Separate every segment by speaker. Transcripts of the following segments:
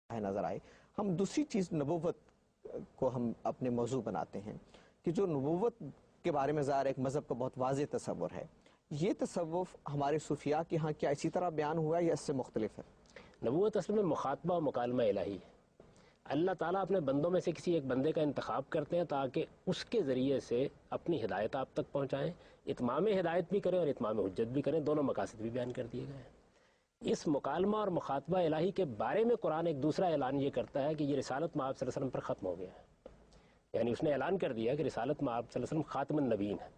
Speaker 1: نظر آئے. ہم دوسری چیز نبوت کو ہم اپنے موضوع بناتے ہیں کہ جو نبوت کے بارے میں ظاہر ایک مذہب کا بہت واضح تصور ہے. یہ تصوف ہمارے صوفیاء کے ہاں کیا اسی طرح بیان ہوا ہے یا اس سے مختلف ہے؟
Speaker 2: نبوت اصل میں مخاطبہ و مکالمہ الہی ہے. اللہ تعالیٰ اپنے بندوں میں سے کسی ایک بندے کا انتخاب کرتے ہیں تاکہ اس کے ذریعے سے اپنی ہدایت آپ تک پہنچائیں، اتمام ہدایت بھی کریں اور اتمام حجت بھی کریں. دونوں مقاصد بھی بیان کر دیے گئے ہیں. اس مکالمہ اور مخاطبہ الہی کے بارے میں قرآن ایک دوسرا اعلان یہ کرتا ہے کہ یہ رسالت مآب صلی اللہ علیہ وسلم پر ختم ہو گیا ہے. یعنی اس نے اعلان کر دیا کہ رسالت مآب صلی اللہ علیہ وسلم خاتم النبیین ہے.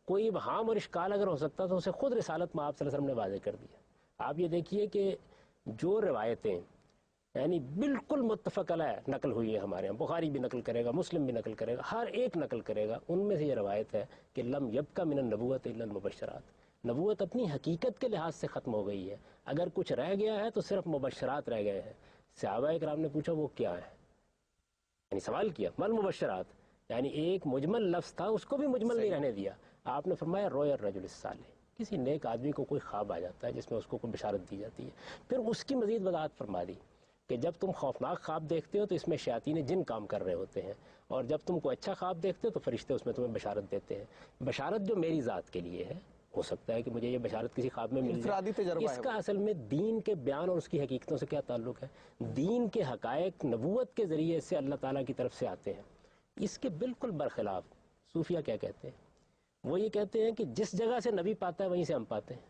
Speaker 2: کوئی ابہام اور اشکال اگر ہو سکتا تو اسے خود رسالت مآب صلی اللہ علیہ وسلم نے واضح کر دیا. آپ یہ دیکھیے کہ جو روایتیں یعنی بالکل متفق علیہ نقل ہوئی ہے ہمارے یہاں، بخاری بھی نقل کرے گا، مسلم بھی نقل کرے گا، ہر ایک نقل کرے گا، ان میں سے یہ روایت ہے کہ لم یبقى من النبوۃ الا المبشرات. نبوت اپنی حقیقت کے لحاظ سے ختم ہو گئی ہے. اگر کچھ رہ گیا ہے تو صرف مبشرات رہ گئے ہیں. صحابہ اکرام نے پوچھا وہ کیا ہے، یعنی سوال کیا مل مبشرات، یعنی ایک مجمل لفظ تھا اس کو بھی مجمل نہیں رہنے دیا. آپ نے فرمایا رویا الرجل الصالح، کسی نیک آدمی کو کوئی خواب آ جاتا ہے جس میں اس کو کوئی بشارت دی جاتی ہے. پھر اس کی مزید وضاحت فرما دی کہ جب تم خوفناک خواب دیکھتے ہو تو اس میں شیاطین جن کام کر رہے ہوتے ہیں، اور جب تم کو اچھا خواب دیکھتے ہو تو فرشتے اس میں تمہیں بشارت دیتے ہیں. بشارت جو میری ذات کے لیے ہے، ہو سکتا ہے کہ مجھے یہ بشارت کسی خواب میں مل جائے. اس کا اصل میں دین کے بیان اور اس کی حقیقتوں سے کیا تعلق ہے؟ دین کے حقائق نبوت کے ذریعے سے اللہ تعالیٰ کی طرف سے آتے ہیں. اس کے بالکل برخلاف صوفیہ کیا کہتے ہیں؟ وہ یہ کہتے ہیں کہ جس جگہ سے نبی پاتا ہے وہیں سے ہم پاتے ہیں.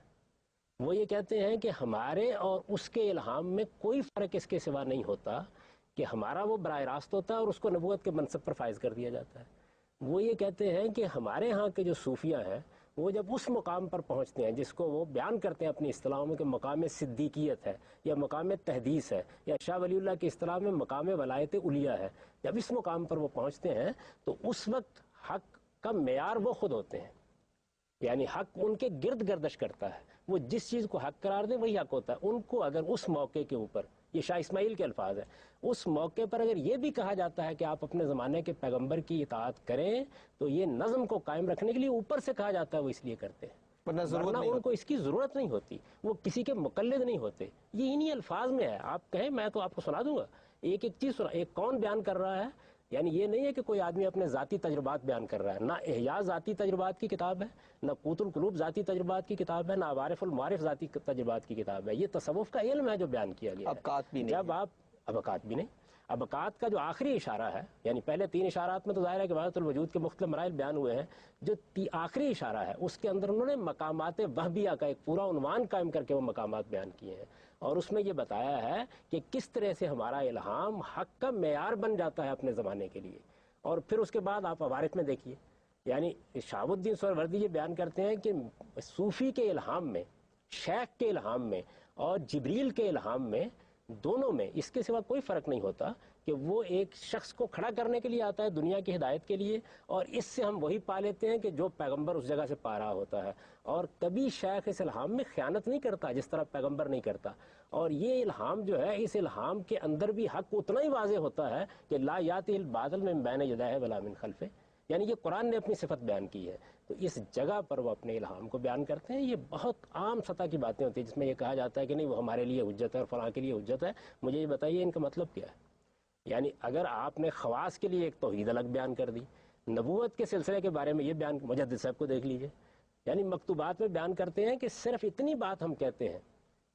Speaker 2: وہ یہ کہتے ہیں کہ ہمارے اور اس کے الہام میں کوئی فرق اس کے سوا نہیں ہوتا، کہ ہمارا وہ براہ راست ہوتا ہے اور اس کو نبوت کے منصب پر فائز کر دیا جاتا ہے. وہ یہ کہتے ہیں کہ ہمارے ہاں کے جو صوفیہ ہیں وہ جب اس مقام پر پہنچتے ہیں جس کو وہ بیان کرتے ہیں اپنی اصطلاحوں میں کہ مقام صدیقیت ہے یا مقام تحدیث ہے یا شاہ ولی اللہ کی اصطلاح میں مقام ولایت علیہ ہے، جب اس مقام پر وہ پہنچتے ہیں تو اس وقت حق کا معیار وہ خود ہوتے ہیں. یعنی حق ان کے گرد گردش کرتا ہے، وہ جس چیز کو حق قرار دیں وہی حق ہوتا ہے. ان کو اگر اس موقع کے اوپر، یہ شاہ اسماعیل کے الفاظ ہیں، اس موقع پر اگر یہ بھی کہا جاتا ہے کہ آپ اپنے زمانے کے پیغمبر کی اطاعت کریں تو یہ نظم کو قائم رکھنے کے لیے اوپر سے کہا جاتا ہے، وہ اس لیے کرتے ہیں، ورنہ ان کو اس کی ضرورت نہیں ہوتی. وہ کسی کے مقلد نہیں ہوتے. یہ انہی الفاظ میں ہے. آپ کہیں میں تو آپ کو سنا دوں گا ایک ایک چیز. ایک کون بیان کر رہا ہے؟ یعنی یہ نہیں ہے کہ کوئی آدمی اپنے ذاتی تجربات بیان کر رہا ہے. نہ احیاء ذاتی تجربات کی کتاب ہے، نہ قوت القلوب ذاتی تجربات کی کتاب ہے، نہ عوارف المعارف ذاتی تجربات کی کتاب ہے. یہ تصوف کا علم ہے جو بیان کیا گیا ہے.
Speaker 1: ابقات بھی نہیں.
Speaker 2: جب آپ ابقات بھی نہیں، ابقات کا جو آخری اشارہ ہے، یعنی پہلے 3 اشارات میں تو ظاہر ہے کہ وحدت الوجود کے مختلف مراحل بیان ہوئے ہیں، جو آخری اشارہ ہے اس کے اندر انہوں نے مقامات وہبیہ کا ایک پورا عنوان قائم کر کے وہ مقامات بیان کیے ہیں، اور اس میں یہ بتایا ہے کہ کس طرح سے ہمارا الہام حق کا معیار بن جاتا ہے اپنے زمانے کے لیے. اور پھر اس کے بعد آپ عوارف میں دیکھیے، یعنی شہاب الدین سہروردی یہ بیان کرتے ہیں کہ صوفی کے الہام میں، شیخ کے الہام میں اور جبریل کے الہام میں، دونوں میں اس کے سوا کوئی فرق نہیں ہوتا کہ وہ ایک شخص کو کھڑا کرنے کے لیے آتا ہے دنیا کی ہدایت کے لیے، اور اس سے ہم وہی پا لیتے ہیں کہ جو پیغمبر اس جگہ سے پا رہا ہوتا ہے. اور کبھی شیخ اس الہام میں خیانت نہیں کرتا جس طرح پیغمبر نہیں کرتا. اور یہ الہام جو ہے، اس الہام کے اندر بھی حق اتنا ہی واضح ہوتا ہے کہ لا یاتی الباطل من بین یدیہ ولا من خلفہ، یعنی یہ قرآن نے اپنی صفت بیان کی ہے. تو اس جگہ پر وہ اپنے الہام کو بیان کرتے ہیں. یہ بہت عام سطح کی باتیں ہوتی ہیں جس میں یہ کہا جاتا ہے کہ نہیں وہ ہمارے لیے حجت ہے اور فلاں کے لیے حجت ہے. مجھے یہ بتائیے ان کا مطلب کیا ہے؟ یعنی اگر آپ نے خواص کے لیے ایک توحید الگ بیان کر دی، نبوت کے سلسلے کے بارے میں یہ بیان، مجدد صاحب کو دیکھ لیجئے، یعنی مکتوبات میں بیان کرتے ہیں کہ صرف اتنی بات ہم کہتے ہیں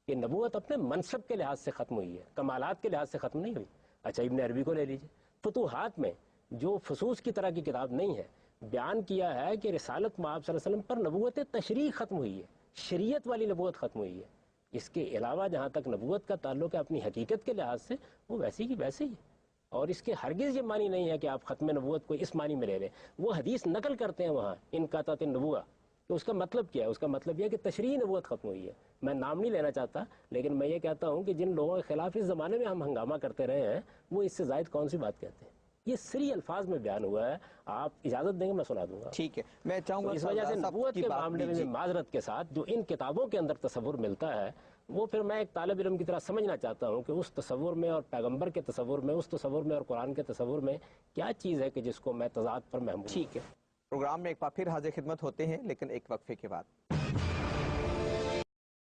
Speaker 2: کہ نبوت اپنے منصب کے لحاظ سے ختم ہوئی ہے، کمالات کے لحاظ سے ختم نہیں ہوئی. اچھا ابن عربی کو لے لیجئے، فتوحات میں جو فصوص کی طرح کی کتاب نہیں ہے، بیان کیا ہے کہ رسالت مآب صلی اللہ علیہ وسلم پر نبوت تشریع ختم ہوئی ہے، شریعت والی نبوت ختم ہوئی ہے. اس کے علاوہ جہاں تک نبوت کا تعلق ہے اپنی حقیقت کے لحاظ سے، وہ ویسی کی ویسے ہی ہے. اور اس کے ہرگز یہ معنی نہیں ہے کہ آپ ختم نبوت کو اس معنی میں لے لیں. وہ حدیث نقل کرتے ہیں وہاں ان قطعت النبوہ، کہ اس کا مطلب کیا ہے؟ اس کا مطلب یہ ہے کہ تشریعی نبوت ختم ہوئی ہے. میں نام نہیں لینا چاہتا، لیکن میں یہ کہتا ہوں کہ جن لوگوں کے خلاف اس زمانے میں ہم ہنگامہ کرتے رہے ہیں وہ اس سے زائد کون سی بات کہتے ہیں. یہ سری الفاظ میں بیان ہوا ہے. آپ اجازت دیں گے میں سنا دوں گا.
Speaker 1: ٹھیک ہے، میں چاہوں گا
Speaker 2: اس وجہ سے نبوت کے معاملے میں معذرت کے ساتھ جو ان کتابوں کے اندر تصور ملتا ہے، وہ پھر میں ایک طالب علم کی طرح سمجھنا چاہتا ہوں کہ اس تصور میں اور پیغمبر کے تصور میں، اس تصور میں اور قرآن کے تصور میں کیا چیز ہے کہ جس کو میں تضاد پر محمول.
Speaker 1: ٹھیک ہے، پروگرام میں ایک بار پھر حاضر خدمت ہوتے ہیں لیکن ایک وقفے کے بعد.